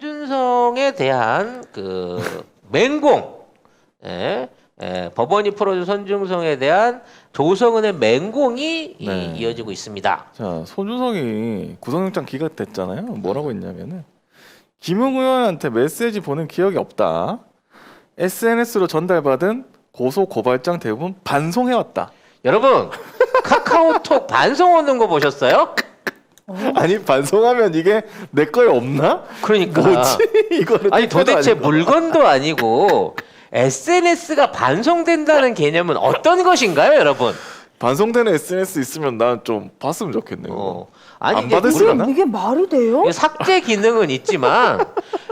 손준성에 대한 그 맹공, 법원이 풀어준 손준성에 대한 조성은의 맹공이 네. 이어지고 있습니다. 자, 손준성이 구속영장 기각됐잖아요. 뭐라고 했냐면은 김웅 의원한테 메시지 보낸 기억이 없다. SNS로 전달받은 고소 고발장 대부분 반송해왔다. 여러분 카카오톡 반송 오는 거 보셨어요? 아니 반송하면 이게 내 거에 없나? 그러니까 뭐지? 이거는 아니 택배도 도대체 아니고. 물건도 아니고 SNS가 반송된다는 개념은 어떤 것인가요, 여러분? 반송되는 SNS 있으면 난 좀 봤으면 좋겠네요. 아니 안 이게 받을 수 물론 있나? 이게 말이 돼요? 이게 삭제 기능은 있지만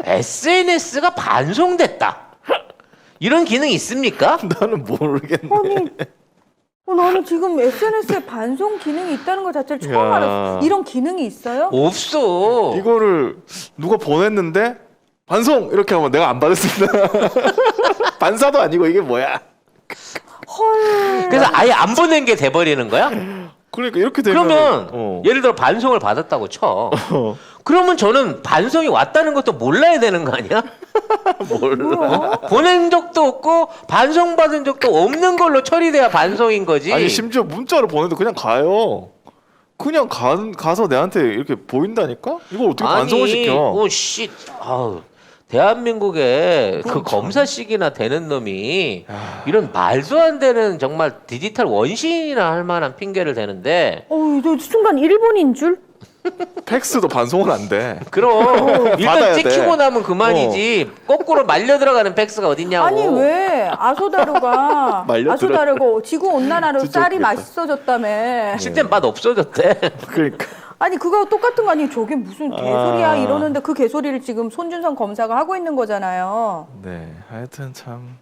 SNS가 반송됐다. 이런 기능이 있습니까? 나는 모르겠네. 아니, 나는 지금 SNS에 반송 기능이 있다는 것 자체를 처음 야. 알았어. 이런 기능이 있어요? 없어. 이거를 누가 보냈는데 반송 이렇게 하면 내가 안 받았습니다. 반사도 아니고 이게 뭐야? 헐. 그래서 아예 안 보낸 게 돼버리는 거야? 그러니까 이렇게 되면 그러면 예를 들어 반송을 받았다고 쳐. 그러면 저는 반송이 왔다는 것도 몰라야 되는 거 아니야? 뭐야? 보낸 적도 없고 반송받은 적도 없는 걸로 처리돼야 반송인 거지. 아니 심지어 문자로 보내도 그냥 가요. 그냥 가서 내한테 이렇게 보인다니까? 이걸 어떻게 반송을 시켜? 오씨, 아우. 대한민국에 그 그렇죠. 검사식이나 되는 놈이 이런 말도 안 되는 정말 디지털 원신이나 할 만한 핑계를 대는데 저 순간 일본인 줄? 팩스도 반송은 안 돼. 그럼 일단 받아야 찍히고 돼. 나면 그만이지 거꾸로 말려 들어가는 팩스가 어딨냐고. 아니 왜 아소다루가 말려 아소다루고 지구 온난화로 진짜 쌀이 웃기겠다. 맛있어졌다며. 실제 맛 없어졌대. 그러니까 아니 그거 똑같은 거 아니 저게 무슨 개소리야 아. 이러는데 그 개소리를 지금 손준성 검사가 하고 있는 거잖아요. 네 하여튼 참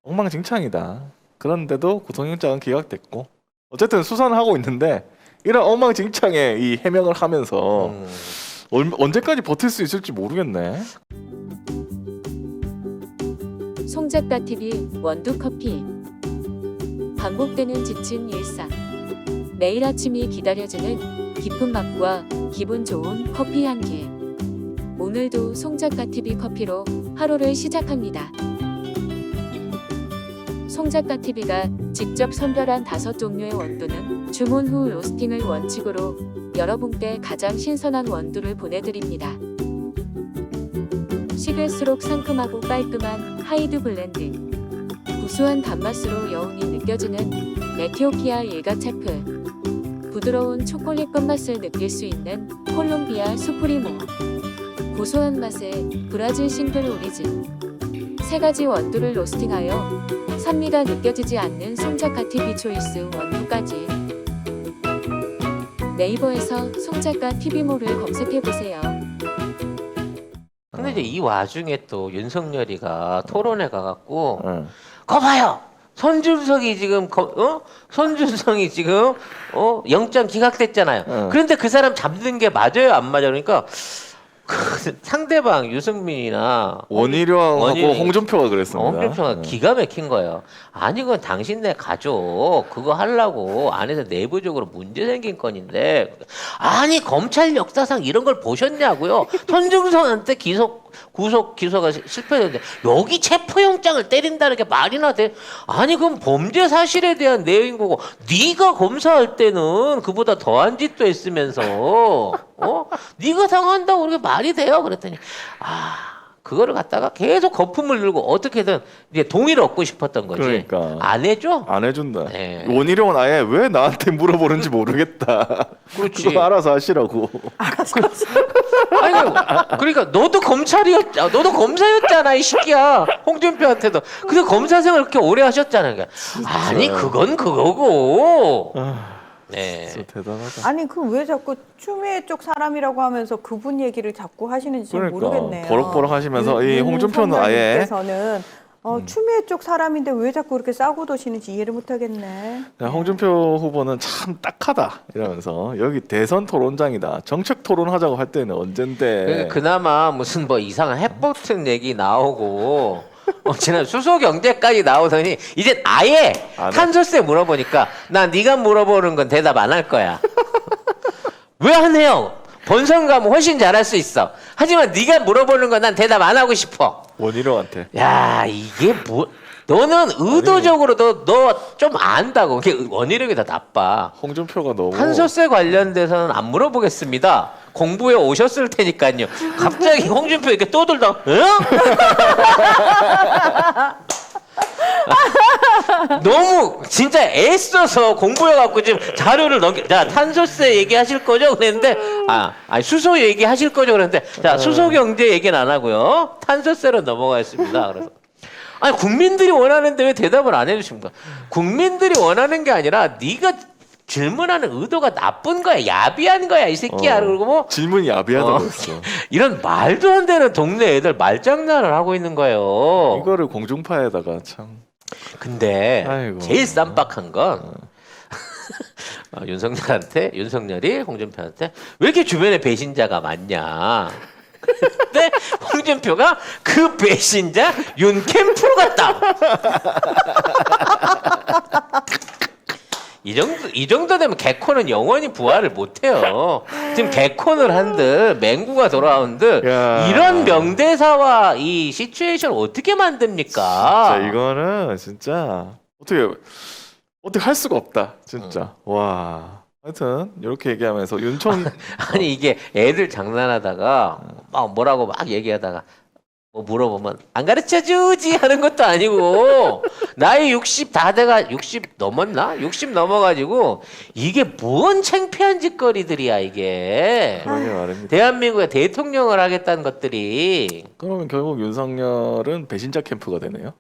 엉망진창이다. 그런데도 구속영장은 기각됐고 어쨌든 수사는 하고 있는데 이런 엉망진창의 이 해명을 하면서 언제까지 버틸 수 있을지 모르겠네. 송작가 TV 원두커피. 반복되는 지친 일상. 매일 아침이 기다려지는 깊은 맛과 기분 좋은 커피 한 개. 오늘도 송작가 TV 커피로 하루를 시작합니다. 송작가 TV가 직접 선별한 5종류의 원두는 주문 후 로스팅을 원칙으로 여러분께 가장 신선한 원두를 보내드립니다. 식을수록 상큼하고 깔끔한 하이드 블렌드. 구수한 단맛으로 여운이 느껴지는 에티오피아 일가체프. 부드러운 초콜릿 끝맛을 느낄 수 있는 콜롬비아 수프리모. 고소한 맛의 브라질 싱글 오리진. 3가지 원두를 로스팅하여 산미가 느껴지지 않는 송작가 TV 초이스 원두까지. 네이버에서 송작가 TV몰을 검색해보세요. 근데 이제 이 와중에 또 윤석열이가 토론회 가갖고 응. 거 봐요. 손준성이 지금 손준성이 지금 영장 기각됐잖아요. 응. 그런데 그 사람 잡는 게 맞아요, 안 맞아요? 그러니까 그 상대방 유승민이나 원희룡하고 원희룡이- 홍준표가 그랬습니다. 홍준표가 기가 막힌 거예요. 아니 그건 당신네 가족 그거 하려고 안에서 내부적으로 문제 생긴 건인데 아니 검찰 역사상 이런 걸 보셨냐고요. 손준성한테 구속 기소가 실패했는데 여기 체포영장을 때린다는 게 말이나 돼? 아니 그럼 범죄 사실에 대한 내용인 거고 네가 검사할 때는 그보다 더한 짓도 했으면서 네가 당한다고 그렇게 말이 돼요? 그랬더니 그거를 갖다가 계속 거품을 들고 어떻게든 이제 동의를 얻고 싶었던 거지. 그러니까. 안 해줘? 안 해준다. 네. 원희룡은 아예 왜 나한테 물어보는지 모르겠다. 그렇지. 그거 알아서 하시라고. 아니 그러니까 너도 너도 검사였잖아 이 새끼야. 홍준표한테도. 근데 검사 생활 그렇게 오래 하셨잖아. 그러니까. 아니 그건 그거고. 네. 진짜 대단하다. 아니 그 왜 자꾸 추미애 쪽 사람이라고 하면서 그분 얘기를 자꾸 하시는지 잘 그러니까 모르겠네요. 버럭버럭 하시면서 이 홍준표는 아예 윤석열님께서는 추미애 쪽 사람인데 왜 자꾸 그렇게 싸고 도시는지 이해를 못하겠네. 홍준표 후보는 참 딱하다 이러면서 여기 대선 토론장이다. 정책 토론하자고 할 때는 언젠데. 그나마 무슨 뭐 이상한 핵버튼 얘기 나오고 지난 수소 경제까지 나오더니 이제 아예 안 해. 탄소세 물어보니까 나 네가 물어보는 건 대답 안 할 거야. 왜 안 해요? 본선 가면 훨씬 잘할 수 있어. 하지만 네가 물어보는 건 난 대답 안 하고 싶어. 원희룡한테. 야, 이게 뭐? 너는 의도적으로 너 좀 안다고. 그게 원희룡이 더 나빠. 홍준표가 너무 탄소세 관련돼서는 안 물어보겠습니다. 공부해 오셨을 테니까요. 갑자기 홍준표 이렇게 떠들다. 응? 너무 진짜 애써서 공부해갖고 지금 자료를 자 탄소세 얘기하실 거죠? 그랬는데 아니 수소 얘기하실 거죠? 그랬는데 자 수소 경제 얘기는 안 하고요. 탄소세로 넘어가겠습니다. 그래서 아니 국민들이 원하는데 왜 대답을 안 해주십니까? 국민들이 원하는 게 아니라 네가 질문하는 의도가 나쁜 거야, 야비한 거야 이 새끼야. 그리고 뭐 질문이 야비하다고 했어. 이런 말도 안 되는 동네 애들 말장난을 하고 있는 거예요. 이거를 공중파에다가 참. 근데 아이고. 제일 쌈박한 건 윤석열이 홍준표한테 왜 이렇게 주변에 배신자가 많냐. 근데 홍준표가 그 배신자 윤캠프로 갔다. 이 정도 되면 개콘은 영원히 부활을 못해요. 지금 개콘을 한들 맹구가 돌아온들 야. 이런 명대사와 이 시츄에이션을 어떻게 만듭니까? 진짜 이거는 진짜 어떻게 할 수가 없다. 진짜. 와. 하여튼 이렇게 얘기하면서 윤총 아니 이게 애들 장난하다가 막 뭐라고 막 얘기하다가 뭐 물어보면 안 가르쳐 주지 하는 것도 아니고 나이 60 다 돼가 60 넘었나? 60 넘어가지고 이게 뭔 창피한 짓거리들이야 이게. 그러게 말입니다. 대한민국의 대통령을 하겠다는 것들이 그러면 결국 윤석열은 배신자 캠프가 되네요.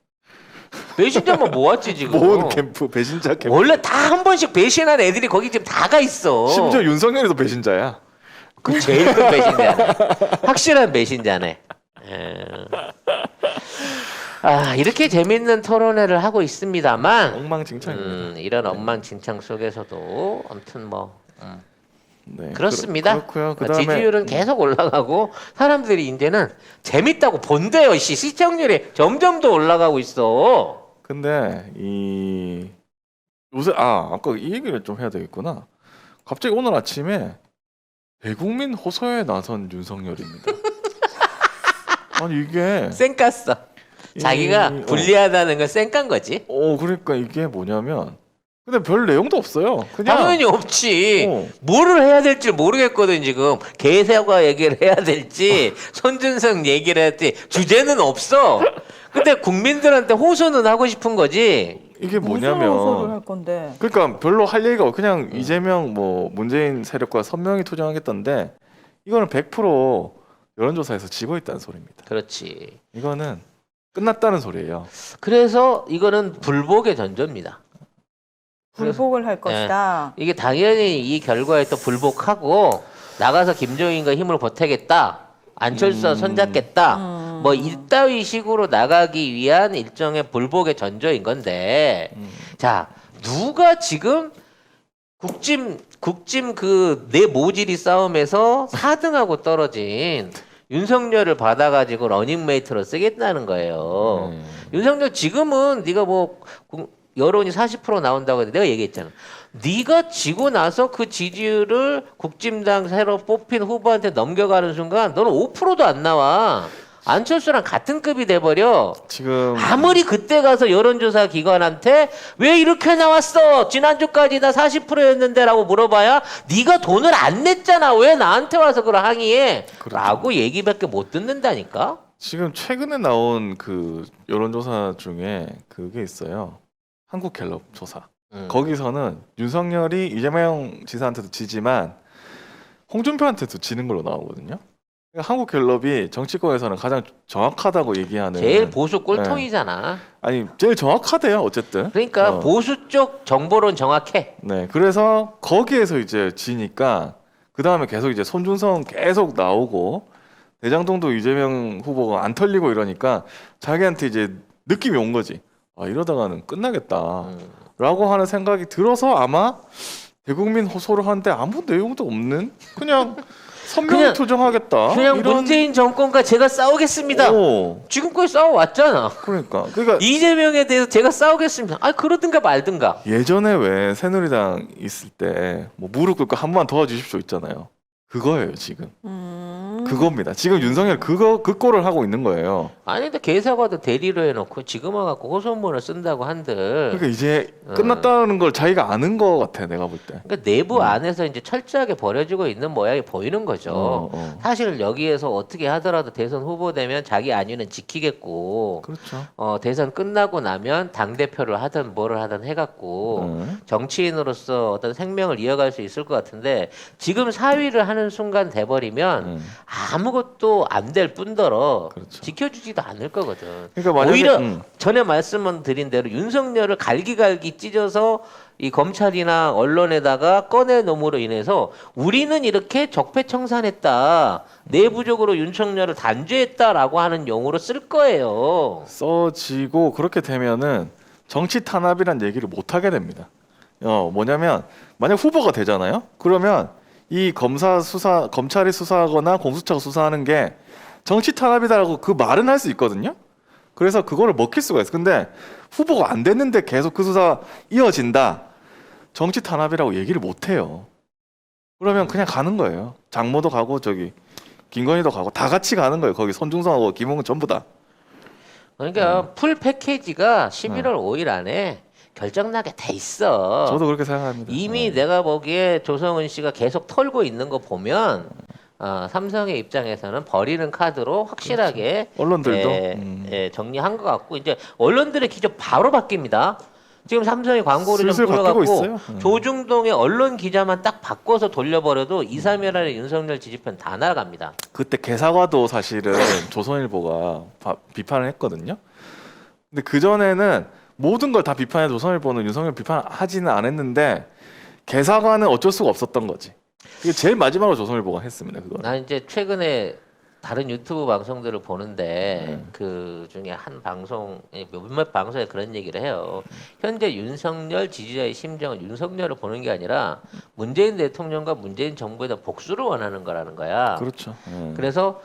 배신자만 모았지 지금. 모은 캠프, 배신자 캠프. 원래 다 한 번씩 배신한 애들이 거기 지금 다 가 있어. 심지어 윤석열이도 배신자야. 그 제일 큰 배신자네. 확실한 배신자네. 이렇게 재밌는 토론회를 하고 있습니다만 엉망진창입니다. 이런 엉망진창 속에서도 아무튼 뭐 네, 그렇습니다. 그렇고요. 그다음에 지지율은 계속 올라가고 사람들이 이제는 재밌다고 본대요. 시청률이 점점 더 올라가고 있어. 근데 요새 아까 이 얘기를 좀 해야 되겠구나. 갑자기 오늘 아침에 대국민 호소에 나선 윤석열입니다. 아니 이게 쌩깠어. 자기가 불리하다는 건 쌩깐 거지. 그러니까 이게 뭐냐면 근데 별 내용도 없어요. 그냥 당연히 없지. 어. 뭐를 해야 될지 모르겠거든 지금. 개세과 얘기를 해야 될지 손준성 얘기를 해야 될지 주제는 없어. 근데 국민들한테 호소는 하고 싶은 거지. 이게 무슨 호소를 뭐냐면 할 건데. 그러니까 별로 할 얘기가 없고 그냥 이재명 뭐 문재인 세력과 선명히 투쟁하겠다는데 이거는 100% 여론조사에서 지고 있다는 소리입니다. 그렇지. 이거는 끝났다는 소리예요. 그래서 이거는 불복의 전조입니다. 불복을 할 것이다. 이게 당연히 이 결과에 또 불복하고 나가서 김종인과 힘을 보태겠다. 안철수와 손잡겠다. 뭐 이따위 식으로 나가기 위한 일종의 불복의 전조인 건데 자 누가 지금 국짐 그 내 모질이 싸움에서 4등하고 떨어진 윤석열을 받아가지고 러닝메이트로 쓰겠다는 거예요. 윤석열 지금은 네가 뭐 여론이 40% 나온다고 했는데 내가 얘기했잖아. 네가 지고 나서 그 지지율을 국짐당 새로 뽑힌 후보한테 넘겨가는 순간 너는 5%도 안 나와. 안철수랑 같은 급이 돼버려. 지금 아무리 그때 가서 여론조사 기관한테 왜 이렇게 나왔어? 지난주까지 나 40%였는데 라고 물어봐야 네가 돈을 안 냈잖아. 왜 나한테 와서 그걸 항의해? 그렇죠. 라고 얘기밖에 못 듣는다니까. 지금 최근에 나온 그 여론조사 중에 그게 있어요. 한국갤럽 조사. 거기서는 윤석열이 이재명 지사한테도 지지만 홍준표한테도 지는 걸로 나오거든요. 그러니까 한국갤럽이 정치권에서는 가장 정확하다고 얘기하는 제일 보수 꼴통이잖아. 아니 제일 정확하대요 어쨌든. 그러니까 보수 쪽 정보론 정확해. 네, 그래서 거기에서 이제 지니까 그 다음에 계속 이제 손준성 계속 나오고 대장동도 이재명 후보가 안 털리고 이러니까 자기한테 이제 느낌이 온 거지. 이러다가는 끝나겠다라고 하는 생각이 들어서 아마 대국민 호소를 하는데 아무 내용도 없는 그냥 선명히 투쟁하겠다. 그냥 문재인 정권과 제가 싸우겠습니다. 지금까지 싸워왔잖아. 그러니까 이재명에 대해서 제가 싸우겠습니다. 그러든가 말든가. 예전에 왜 새누리당 있을 때 뭐 무릎 꿇고 한 번만 도와주십시오 있잖아요. 그거예요 지금. 그겁니다. 지금 윤석열 그 꼴을 하고 있는 거예요. 아니 근데 개사과도 대리로 해놓고 지금 와갖고 호소문을 쓴다고 한들 그러니까 이제 끝났다는 걸 자기가 아는 거 같아 내가 볼 때. 그러니까 내부 안에서 이제 철저하게 벌어지고 있는 모양이 보이는 거죠. 사실 여기에서 어떻게 하더라도 대선 후보 되면 자기 안위는 지키겠고 그렇죠. 대선 끝나고 나면 당 대표를 하든 뭐를 하든 해갖고 정치인으로서 어떤 생명을 이어갈 수 있을 것 같은데 지금 사위를 하는 순간 돼버리면 아무것도 안 될 뿐더러 그렇죠. 지켜주지도 않을 거거든. 그러니까 만약에 오히려 전에 말씀을 드린 대로 윤석열을 갈기갈기 찢어서 이 검찰이나 언론에다가 꺼내놓음으로 인해서 우리는 이렇게 적폐청산했다. 내부적으로 윤석열을 단죄했다라고 하는 용어로 쓸 거예요. 써지고 그렇게 되면은 정치 탄압이란 얘기를 못 하게 됩니다. 뭐냐면 만약 후보가 되잖아요. 그러면 이 검찰이 수사하거나 공수처가 수사하는 게 정치 탄압이다라고 그 말은 할 수 있거든요. 그래서 그거를 먹힐 수가 있어. 근데 후보가 안 됐는데 계속 그 수사 이어진다. 정치 탄압이라고 얘기를 못 해요. 그러면 그냥 가는 거예요. 장모도 가고 저기 김건희도 가고 다 같이 가는 거예요. 거기 손중성하고 김웅은 전부 다. 그러니까 풀 패키지가 11월 5일 안에 결정나게 돼 있어. 저도 그렇게 생각합니다. 이미 내가 보기에 조성은 씨가 계속 털고 있는 거 보면 삼성의 입장에서는 버리는 카드로 확실하게 그렇죠. 언론들도 정리한 것 같고 이제 언론들의 기조 바로 바뀝니다. 지금 삼성이 광고를 좀 슬슬 바뀌고 뿌려갖고 있어요. 조중동의 언론 기자만 딱 바꿔서 돌려버려도 2, 3일 안에 윤석열 지지편 다 날아갑니다. 그때 개사과도 사실은 조선일보가 비판을 했거든요. 근데 그 전에는 모든 걸 다 비판해 조선일보는 윤석열 비판하지는 않았는데 개사과는 어쩔 수가 없었던 거지. 이게 제일 마지막으로 조선일보가 했습니다. 그거. 난 이제 최근에 다른 유튜브 방송들을 보는데 그 중에 한 방송 몇몇 방송에 그런 얘기를 해요. 현재 윤석열 지지자의 심정은 윤석열을 보는 게 아니라 문재인 대통령과 문재인 정부에 대한 복수를 원하는 거라는 거야. 그렇죠. 그래서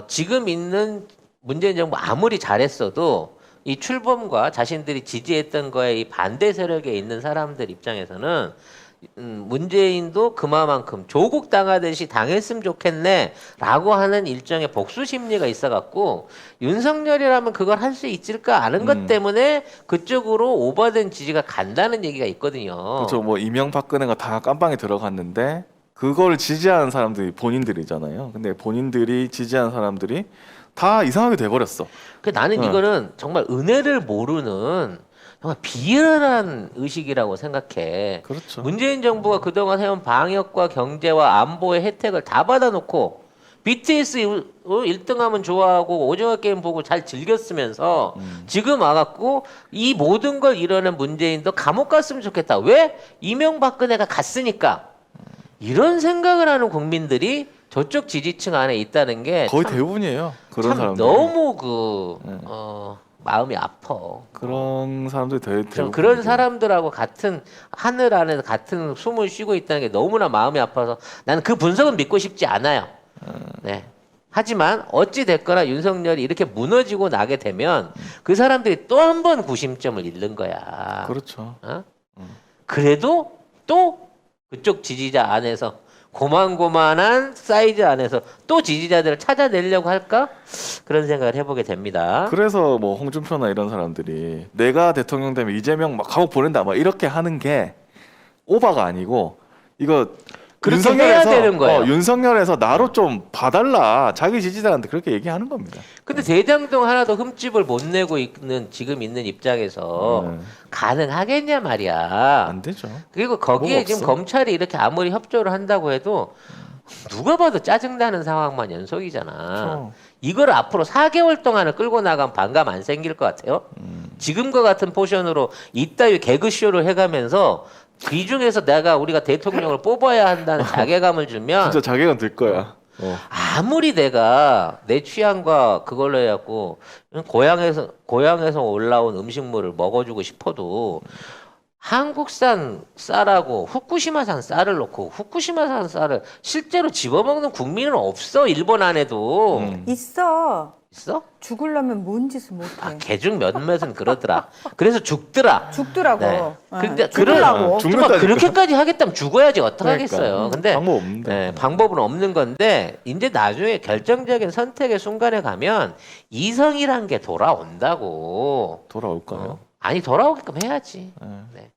지금 있는 문재인 정부 아무리 잘했어도 이 출범과 자신들이 지지했던 거에 이 반대 세력에 있는 사람들 입장에서는 문재인도 그만큼 조국 당하듯이 당했으면 좋겠네라고 하는 일종의 복수 심리가 있어갖고 윤석열이라면 그걸 할 수 있을까 아는 것 때문에 그쪽으로 오버된 지지가 간다는 얘기가 있거든요. 그렇죠. 뭐 이명박근혜가 다 깜빵에 들어갔는데 그걸 지지하는 사람들이 본인들이잖아요. 근데 본인들이 지지하는 사람들이 다 이상하게 돼버렸어. 나는 이거는 정말 은혜를 모르는 정말 비열한 의식이라고 생각해. 그렇죠. 문재인 정부가 그동안 해온 방역과 경제와 안보의 혜택을 다 받아놓고 BTS 1등하면 좋아하고 오징어 게임 보고 잘 즐겼으면서 지금 와갖고 이 모든 걸 이뤄낸 문재인도 감옥 갔으면 좋겠다. 왜? 이명박근혜가 갔으니까. 이런 생각을 하는 국민들이 저쪽 지지층 안에 있다는 게 거의 참, 대부분이에요. 그런 참 사람들. 너무 마음이 아파. 그런 사람들이 대부분. 그런 사람들하고 같은 하늘 안에서 같은 숨을 쉬고 있다는 게 너무나 마음이 아파서 나는 그 분석은 믿고 싶지 않아요. 네. 하지만 어찌 됐거나 윤석열이 이렇게 무너지고 나게 되면 그 사람들이 또 한 번 구심점을 잃는 거야. 그렇죠. 그래도 또 그쪽 지지자 안에서 고만고만한 사이즈 안에서 또 지지자들을 찾아내려고 할까? 그런 생각을 해보게 됩니다. 그래서 뭐 홍준표나 이런 사람들이 내가 대통령 되면 이재명 막 감옥 보낸다 막 이렇게 하는 게 오바가 아니고 이거 그렇게 해야 되는 거예요. 윤석열에서 나로 좀 봐달라 자기 지지자한테 그렇게 얘기하는 겁니다. 근데 대장동 하나도 흠집을 못 내고 있는 지금 있는 입장에서 가능하겠냐 말이야. 안 되죠. 그리고 거기에 뭐가 지금 없어. 검찰이 이렇게 아무리 협조를 한다고 해도 누가 봐도 짜증나는 상황만 연속이잖아. 그렇죠. 이걸 앞으로 4개월 동안을 끌고 나가면 반감 안 생길 것 같아요. 지금과 같은 포션으로 이따위 개그쇼를 해가면서 이 중에서 우리가 대통령을 뽑아야 한다는 자괴감을 주면 진짜 자괴감 들 거야. 아무리 내가 내 취향과 그걸로 해갖고 고향에서 올라온 음식물을 먹어주고 싶어도 한국산 쌀하고 후쿠시마산 쌀을 놓고 후쿠시마산 쌀을 실제로 집어먹는 국민은 없어. 일본 안에도. 있어. 있어? 죽으려면 뭔 짓을 못해. 아, 개중 몇몇은 그러더라. 그래서 죽더라. 죽더라고. 네. 어, 근데 죽으려고. 그런- 정말 죽는다니까. 그렇게까지 하겠다면 죽어야지 어떡하겠어요. 그러니까. 근데 방법 없는데. 네, 방법은 없는 건데 이제 나중에 결정적인 선택의 순간에 가면 이성이란 게 돌아온다고. 돌아올까요? 아니 돌아오게끔 해야지. 네. 네.